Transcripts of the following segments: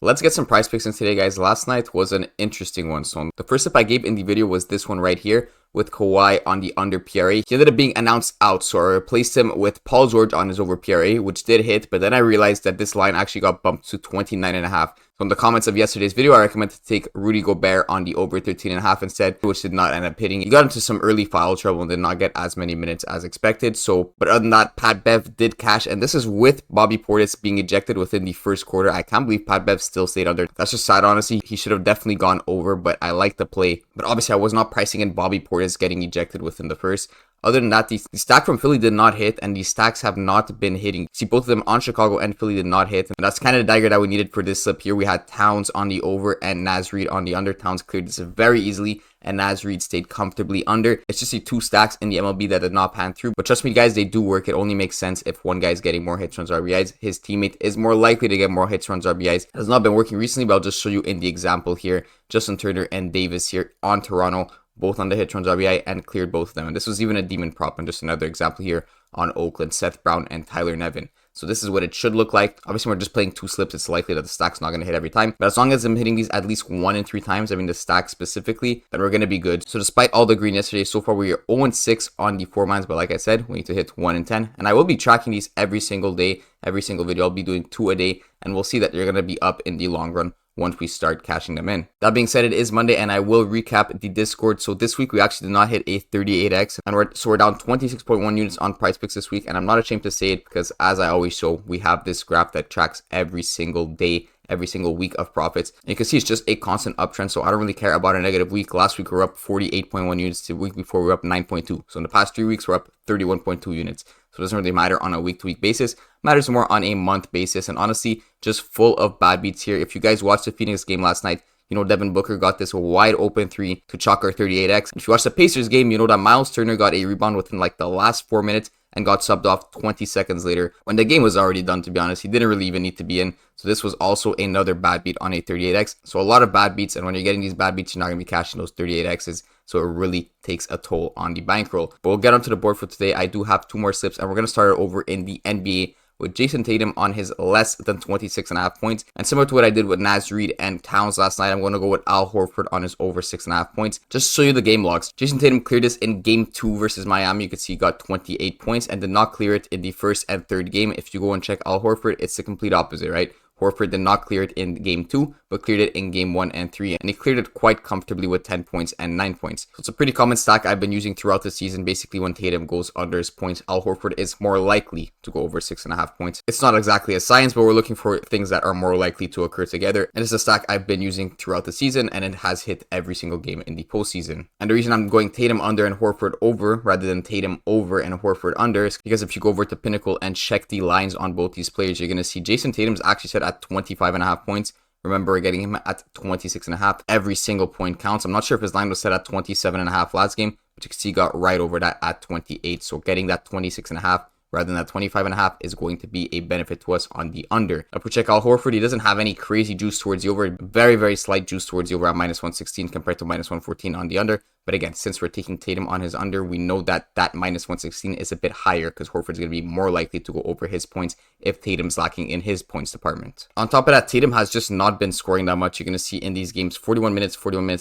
Let's get some prize picks in today, guys. Last night was an interesting one. So the first tip I gave in the video was this one right here with Kawhi on the under PRA. He ended up being announced out, so I replaced him with Paul George on his over PRA, which did hit, but then I realized that this line actually got bumped to 29.5. So in the comments of yesterday's video, I recommended to take Rudy Gobert on the over 13.5 instead, which did not end up hitting. He got into some early foul trouble and did not get as many minutes as expected. So, but other than that, Pat Bev did cash, and this is with Bobby Portis being ejected within the first quarter. I can't believe Pat Bev still stayed under. That's just sad, honestly. He should have definitely gone over, but I like the play. But obviously, I was not pricing in Bobby Portis getting ejected within the first. Other than that, the stack from Philly did not hit, and these stacks have not been hitting. See, both of them on Chicago and Philly did not hit, and that's kind of the dagger that we needed for this slip here. We had Towns on the over and Naz Reid on the under. Towns cleared this very easily, and Naz Reid stayed comfortably under. It's just the two stacks in the MLB that did not pan through, but trust me, guys, they do work. It only makes sense if one guy's getting more hits, runs, RBIs. His teammate is more likely to get more hits, runs, RBIs. It has not been working recently, but I'll just show you in the example here. Justin Turner and Davis here on Toronto, both on the hit, runs, RBI, and cleared both of them. And this was even a demon prop, and just another example here on Oakland, Seth Brown and Tyler Nevin. So this is what it should look like. Obviously, we're just playing two slips. It's likely that the stack's not going to hit every time. But as long as I'm hitting these at least 1 in 3 times, I mean the stack specifically, then we're going to be good. So despite all the green yesterday, so far we are 0-6 on the 4-mines. But like I said, we need to hit 1 in 10. And I will be tracking these every single day, every single video. I'll be doing 2 a day. And we'll see that you're going to be up in the long run once we start cashing them in. That being said, it is Monday, and I will recap the Discord. So this week we actually did not hit a 38x, and we're down 26.1 units on Prizepicks this week. And I'm not ashamed to say it because, as I always show, we have this graph that tracks every single day, every single week of profits. And you can see it's just a constant uptrend, so I don't really care about a negative week. Last week we were up 48.1 units. The week before we were up 9.2. So in the past 3 weeks we're up 31.2 units. So it doesn't really matter on a week-to-week basis. It matters more on a month basis. And honestly, just full of bad beats here. If you guys watched the Phoenix game last night, you know Devin Booker got this wide open 3 to chalk our 38x. If you watch the Pacers game, you know that Miles Turner got a rebound within like the last 4 minutes and got subbed off 20 seconds later when the game was already done, to be honest. He didn't really even need to be in. So this was also another bad beat on a 38x. So a lot of bad beats, and when you're getting these bad beats, you're not going to be cashing those 38x's. So it really takes a toll on the bankroll. But we'll get onto the board for today. I do have 2 more slips, and we're going to start it over in the NBA with Jason Tatum on his less than 26.5 points. And similar to what I did with Naz Reid and Towns last night, I'm going to go with Al Horford on his over 6.5 points. Just to show you the game logs. Jason Tatum cleared this in game 2 versus Miami. You can see he got 28 points and did not clear it in the first and third game. If you go and check Al Horford, it's the complete opposite, right? Horford did not clear it in game 2, but cleared it in game 1 and 3. And he cleared it quite comfortably with 10 points and 9 points. So it's a pretty common stack I've been using throughout the season. Basically, when Tatum goes under his points, Al Horford is more likely to go over 6.5 points. It's not exactly a science, but we're looking for things that are more likely to occur together. And it's a stack I've been using throughout the season, and it has hit every single game in the postseason. And the reason I'm going Tatum under and Horford over rather than Tatum over and Horford under is because if you go over to Pinnacle and check the lines on both these players, you're going to see Jason Tatum's actually set at 25.5 points. Remember, we're getting him at 26.5. Every single point counts. I'm not sure if his line was set at 27.5 last game, but you can see he got right over that at 28. So getting that 26.5 rather than that 25.5 is going to be a benefit to us on the under. If we check Al Horford, he doesn't have any crazy juice towards the over. Very, very slight juice towards the over at minus 116 compared to minus 114 on the under. But again, since we're taking Tatum on his under, we know that that minus 116 is a bit higher because Horford's going to be more likely to go over his points if Tatum's lacking in his points department. On top of that, Tatum has just not been scoring that much. You're going to see in these games 41 minutes,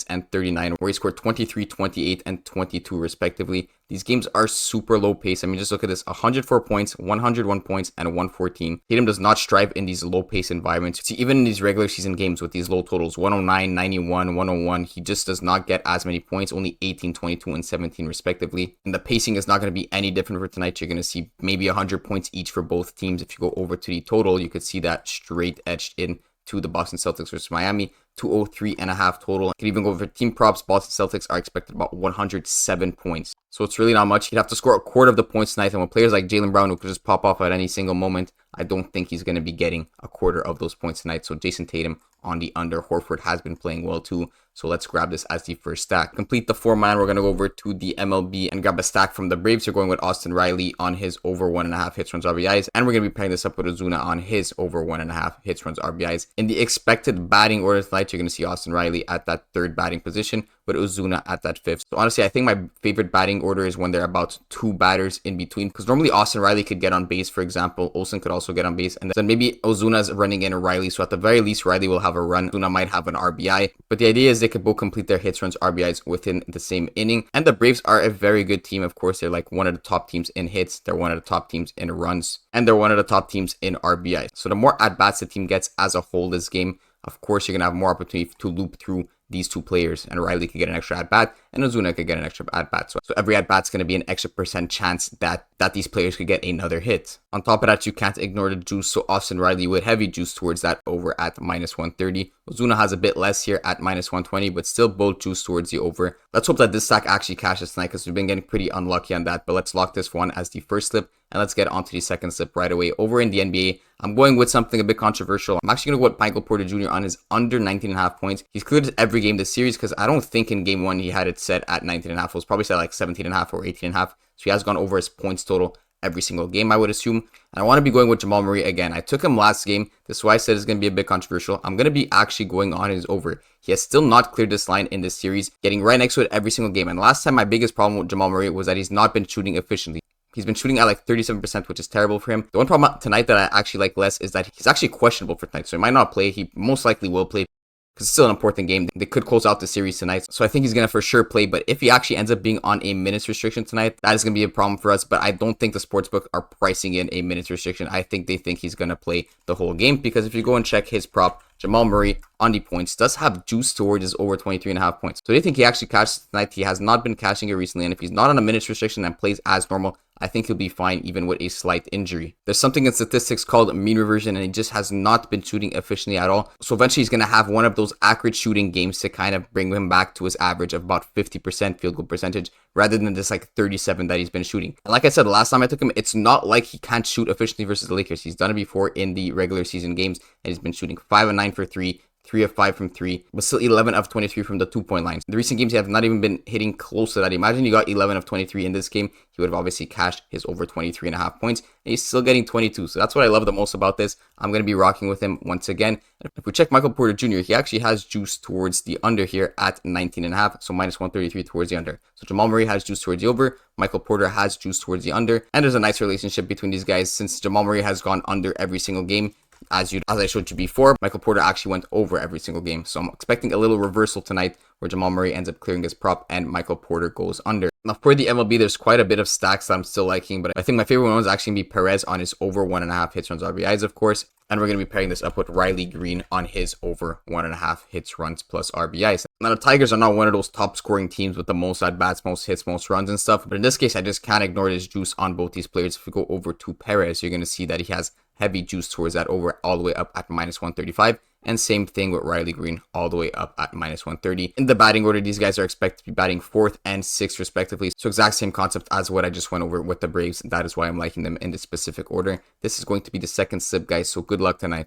and 39, where he scored 23, 28, and 22 respectively. These games are super low pace. I mean, just look at this: 104 points, 101 points, and 114. Tatum does not strive in these low pace environments. See, even in these regular season games with these low totals, 109, 91, 101, he just does not get as many points, only 18, 22, and 17 respectively. And the pacing is not going to be any different for tonight. You're going to see maybe 100 points each for both teams. If you go over to the total, you could see that straight etched in to the Boston Celtics versus Miami. 203.5 total. You can even go over team props. Boston Celtics are expected about 107 points. So it's really not much. You'd have to score a quarter of the points tonight. And with players like Jaylen Brown, who could just pop off at any single moment, I don't think he's going to be getting a quarter of those points tonight. So Jason Tatum on the under. Horford has been playing well too. So let's grab this as the first stack. Complete the 4-man. We're going to go over to the MLB and grab a stack from the Braves. You're going with Austin Riley on his over 1.5 hits, runs, RBIs. And we're going to be pairing this up with Ozuna on his over 1.5 hits, runs, RBIs. In the expected batting order tonight, you're going to see Austin Riley at that third batting position with Ozuna at that 5th. So honestly, I think my favorite batting order is when they're about 2 batters in between, because normally Austin Riley could get on base, for example. Olsen could also get on base, and then maybe Ozuna's running in Riley. So at the very least, Riley will have a run. Ozuna might have an RBI, but the idea is they could both complete their hits, runs, RBIs within the same inning. And the Braves are a very good team. Of course, they're like one of the top teams in hits. They're one of the top teams in runs, and they're one of the top teams in RBIs. So the more at-bats the team gets as a whole this game, of course, you're going to have more opportunity to loop through these 2 players, and Riley could get an extra at-bat, and Ozuna could get an extra at-bat. So every at-bat's going to be an extra % chance that these players could get another hit. On top of that, you can't ignore the juice, so Austin Riley with heavy juice towards that over at -130. Ozuna has a bit less here at -120, but still both juice towards the over. Let's hope that this stack actually cashes tonight, because we've been getting pretty unlucky on that, but let's lock this one as the first slip, and let's get onto the second slip right away. Over in the NBA, I'm going with something a bit controversial. I'm actually going to go with Michael Porter Jr. on his under 19.5 points. He's cleared every game this series, because I don't think in game 1 he had it set at 19.5. It was probably set like 17.5 or 18.5. So he has gone over his points total every single game, I would assume. And I want to be going with Jamal Murray again. I took him last game. This is why I said it's going to be a bit controversial. I'm going to be actually going on his over. He has still not cleared this line in this series, getting right next to it every single game. And last time, my biggest problem with Jamal Murray was that he's not been shooting efficiently. He's been shooting at like 37%, which is terrible for him. The one problem tonight that I actually like less is that he's actually questionable for tonight. So he might not play. He most likely will play, because it's still an important game. They could close out the series tonight. So I think he's going to for sure play. But if he actually ends up being on a minutes restriction tonight, that is going to be a problem for us. But I don't think the sportsbook are pricing in a minutes restriction. I think they think he's going to play the whole game, because if you go and check his prop, Jamal Murray on the points does have juice towards his over 23.5 points. So they think he actually cashes tonight. He has not been cashing it recently. And if he's not on a minutes restriction and plays as normal, I think he'll be fine even with a slight injury. There's something in statistics called mean reversion, and he just has not been shooting efficiently at all. So eventually he's going to have one of those accurate shooting games to kind of bring him back to his average of about 50% field goal percentage, rather than this like 37 that he's been shooting. And like I said, last time I took him, it's not like he can't shoot efficiently versus the Lakers. He's done it before in the regular season games, and he's been shooting 5 of 9 for 3, 3 of 5 from 3, but still 11 of 23 from the 2-point lines. The recent games, he have not even been hitting close to that. Imagine he got 11 of 23 in this game. He would have obviously cashed his over 23.5 points, and he's still getting 22. So that's what I love the most about this. I'm going to be rocking with him once again. And if we check Michael Porter Jr., he actually has juice towards the under here at 19.5, so -133 towards the under. So Jamal Murray has juice towards the over, Michael Porter has juice towards the under, and there's a nice relationship between these guys since Jamal Murray has gone under every single game. As I showed you before, Michael Porter actually went over every single game. So I'm expecting a little reversal tonight where Jamal Murray ends up clearing his prop and Michael Porter goes under. Now for the MLB, there's quite a bit of stacks that I'm still liking, but I think my favorite one is actually going to be Perez on his over 1.5 hits, runs, RBIs, of course. And we're going to be pairing this up with Riley Green on his over 1.5 hits, runs, plus RBIs. Now the Tigers are not one of those top scoring teams with the most at-bats, most hits, most runs and stuff. But in this case, I just can't ignore this juice on both these players. If we go over to Perez, you're going to see that he has heavy juice towards that over all the way up at -135. And same thing with Riley Green all the way up at -130. In the batting order, these guys are expected to be batting 4th and 6th respectively. So exact same concept as what I just went over with the Braves. That is why I'm liking them in this specific order. This is going to be the second slip, guys. So good luck tonight.